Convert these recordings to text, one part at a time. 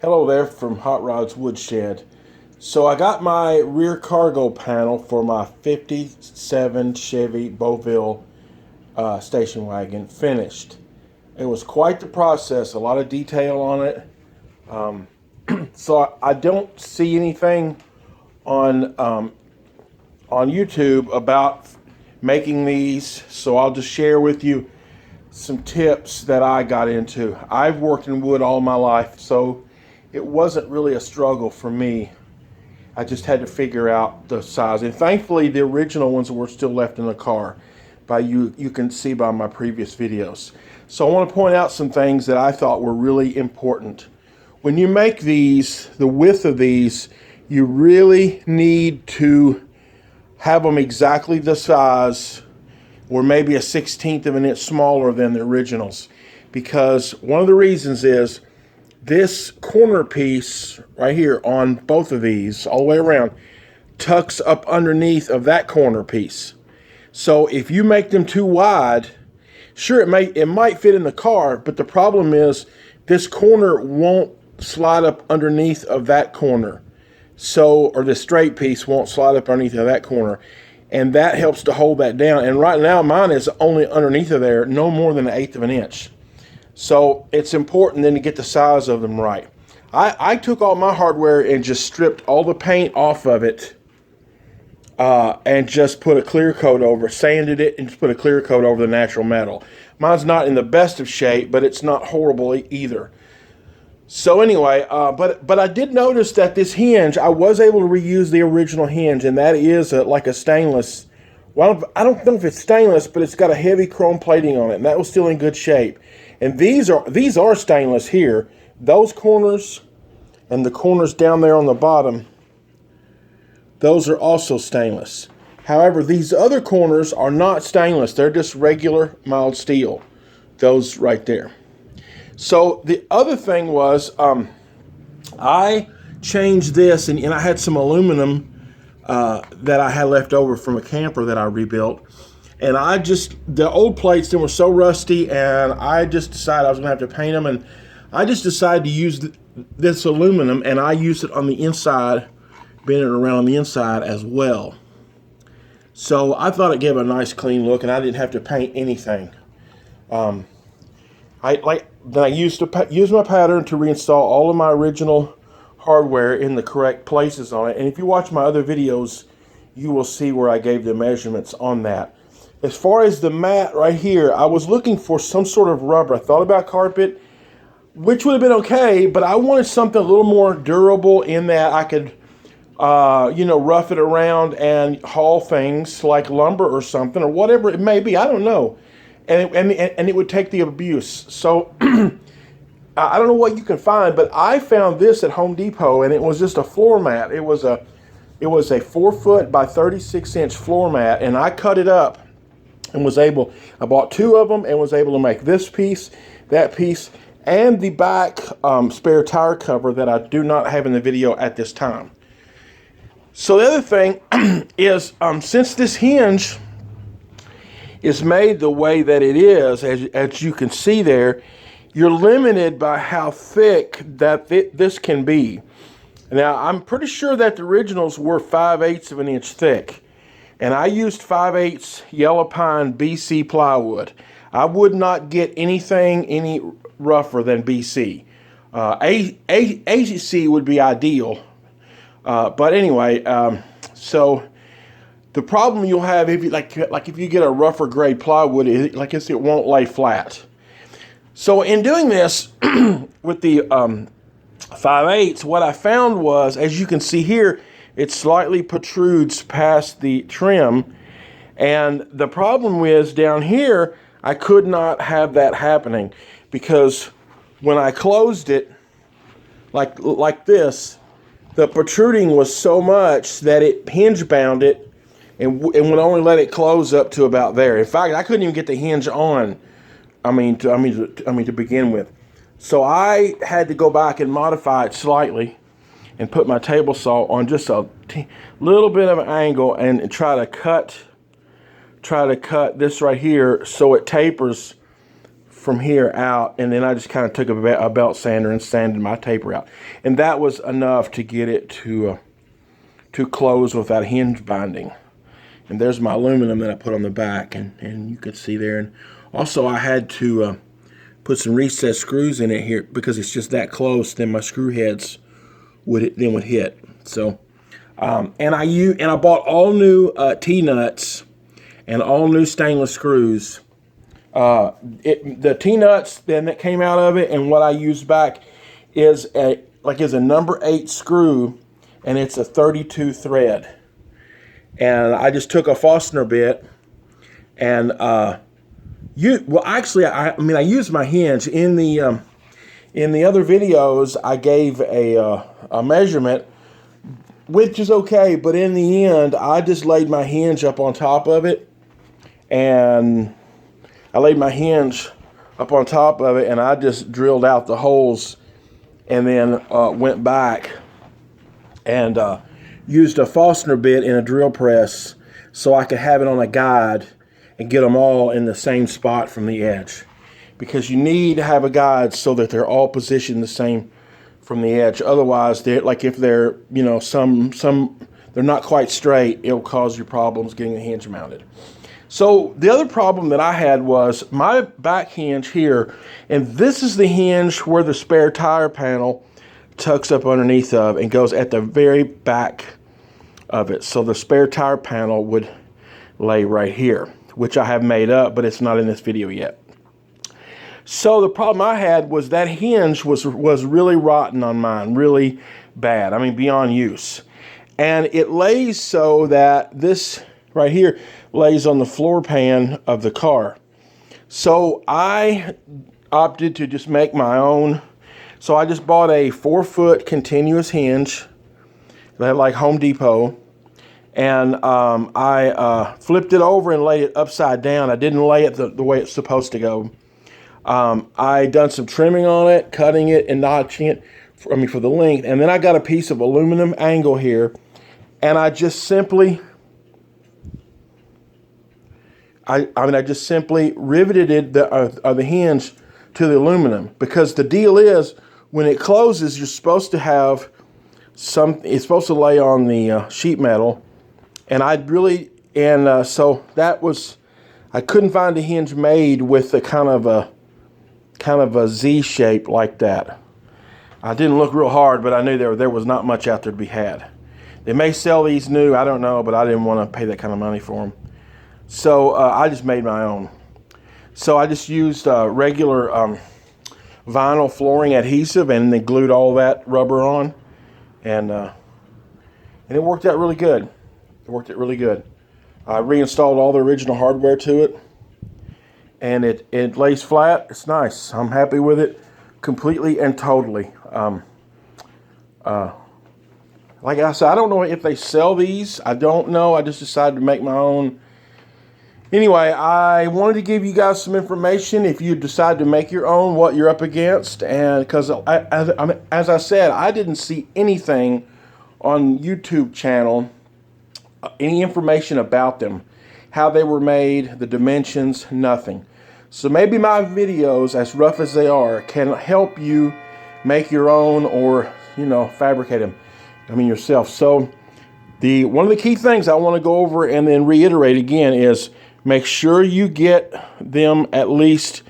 Hello there from Hot Rods Woodshed. So I got my rear cargo panel for my 57 Chevy beauville station wagon finished. It was quite the process, a lot of detail on it. So I don't see anything on YouTube about making these, so I'll just share with you some tips that I got into. I've worked in wood all my life, so it wasn't really a struggle for me. I just had to figure out the size, and thankfully the original ones were still left in the car. You can see by my previous videos. So I want to point out some things that I thought were really important. When you make these, the width of these, you really need to have them exactly the size, or maybe a 1/16 of an inch smaller than the originals, because one of the reasons is this corner piece right here on both of these all the way around tucks up underneath of that corner piece. So if you make them too wide, sure, it might fit in the car, but the problem is this corner won't slide up underneath of that corner. So, or the straight piece won't slide up underneath of that corner. And that helps to hold that down. And right now mine is only underneath of there, no more than 1/8 of an inch. So it's important then to get the size of them right. I took all my hardware and just stripped all the paint off of it and just put a clear coat over, sanded it, and just put a clear coat over the natural metal. Mine's not in the best of shape, but it's not horrible either. So anyway, but I did notice that this hinge, I was able to reuse the original hinge, and that is like a stainless. Well, I don't know if it's stainless, but it's got a heavy chrome plating on it, and that was still in good shape. And these are stainless here. Those corners and the corners down there on the bottom, those are also stainless. However, these other corners are not stainless. They're just regular mild steel. Those right there. So the other thing was, I changed this, and I had some aluminum that I had left over from a camper that I rebuilt. And the old plates, they were so rusty, and I just decided I was going to have to paint them. And I just decided to use this aluminum, and I used it on the inside, bending it around on the inside as well. So I thought it gave a nice clean look, and I didn't have to paint anything. I used my pattern to reinstall all of my original hardware in the correct places on it. And if you watch my other videos, you will see where I gave the measurements on that. As far as the mat right here, I was looking for some sort of rubber. I thought about carpet, which would have been okay, but I wanted something a little more durable in that I could, rough it around and haul things like lumber or something, or whatever it may be. I don't know. And it would take the abuse. So I don't know what you can find, but I found this at Home Depot, and it was just a floor mat. It was a 4-foot by 36-inch floor mat, and I cut it up and I bought 2 of them and was able to make this piece, that piece, and the back spare tire cover that I do not have in the video at this time. So the other thing is, since this hinge is made the way that it is, as you can see there, you're limited by how thick that this can be. Now, I'm pretty sure that the originals were 5/8 of an inch thick, and I used 5/8 yellow pine BC plywood. I would not get anything any rougher than BC. ACC would be ideal, but anyway, so the problem you'll have if you get a rougher grade plywood, it won't lay flat. So in doing this with the 5/8, what I found was, as you can see here, it slightly protrudes past the trim, and the problem is down here I could not have that happening, because when I closed it like this, the protruding was so much that it hinge bound it and would only let it close up to about there. In fact, I couldn't even get the hinge on. To begin with. So I had to go back and modify it slightly and put my table saw on just a little bit of an angle and try to cut this right here so it tapers from here out, and then I just kind of took a belt sander and sanded my taper out, and that was enough to get it to close without hinge binding. And there's my aluminum that I put on the back, and you can see there. And also I had to put some recessed screws in it here because it's just that close. Then my screw heads would hit. So and I bought all new T-nuts and all new stainless screws. The T-nuts then that came out of it, and what I used back is a number 8 screw, and it's a 32 thread. And I just took a Forstner bit, and I used my hinge in the other videos. I gave a measurement, which is okay, but in the end, I just laid my hinge up on top of it, and I just drilled out the holes, and then went back and used a Forstner bit in a drill press so I could have it on a guide and get them all in the same spot from the edge, because you need to have a guide so that they're all positioned the same from the edge. Otherwise, if they're they're not quite straight, it'll cause you problems getting the hinge mounted. So the other problem that I had was my back hinge here, and this is the hinge where the spare tire panel tucks up underneath of and goes at the very back of it. So the spare tire panel would lay right here, which I have made up, but it's not in this video yet. So the problem I had was that hinge was really rotten on mine, really bad. I mean, beyond use. And it lays so that this right here lays on the floor pan of the car. So I opted to just make my own. So I just bought a 4-foot continuous hinge, like Home Depot, and I flipped it over and laid it upside down. I didn't lay it the way it's supposed to go. I done some trimming on it, cutting it and notching it for the length, and then I got a piece of aluminum angle here, and I just simply riveted the hinge to the aluminum, because the deal is, when it closes, you're supposed to have it's supposed to lay on the sheet metal, and so that was, I couldn't find a hinge made with a kind of a Z shape like that. I didn't look real hard, but I knew there was not much out there to be had. They may sell these new, I don't know, but I didn't want to pay that kind of money for them. So I just made my own. So I just used regular vinyl flooring adhesive, and then glued all that rubber on, and it worked out really good. I reinstalled all the original hardware to it, and it lays flat. It's nice. I'm happy with it completely and totally. Like I said, I don't know if they sell these. I don't know. I just decided to make my own. Anyway, I wanted to give you guys some information if you decide to make your own, what you're up against. And because as I said, I didn't see anything on YouTube channel, any information about them, how they were made, the dimensions, nothing. So maybe my videos, as rough as they are, can help you make your own, or fabricate them. Yourself. So one of the key things I want to go over and then reiterate again is, make sure you get them at least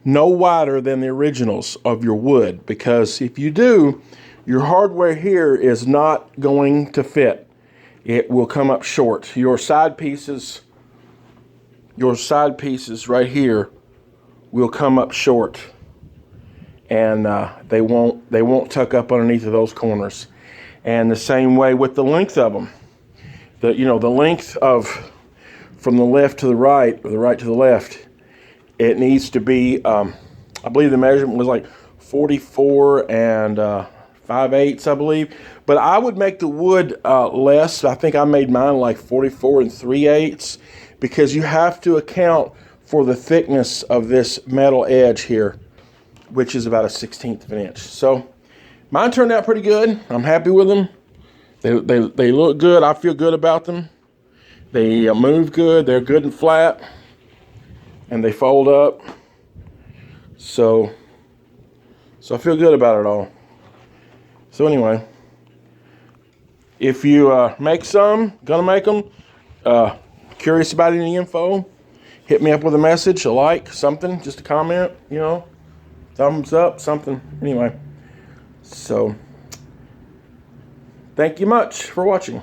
no wider than the originals of your wood, because if you do, your hardware here is not going to fit. It will come up short. Your side pieces right here will come up short, and they won't tuck up underneath of those corners. And the same way with the length of them. The length of from the left to the right, or the right to the left, it needs to be, I believe the measurement was like 44 and 5/8, I believe. But I would make the wood less. I think I made mine like 44 and 3/8, because you have to account for the thickness of this metal edge here, which is about 1/16 of an inch. So mine turned out pretty good. I'm happy with them. They look good. I feel good about them. They move good. They're good and flat, and they fold up. So I feel good about it all. So anyway, if you make some, gonna make them, curious about any info, hit me up with a message, a like, something, just a comment, you know, thumbs up, something. Anyway, so thank you much for watching.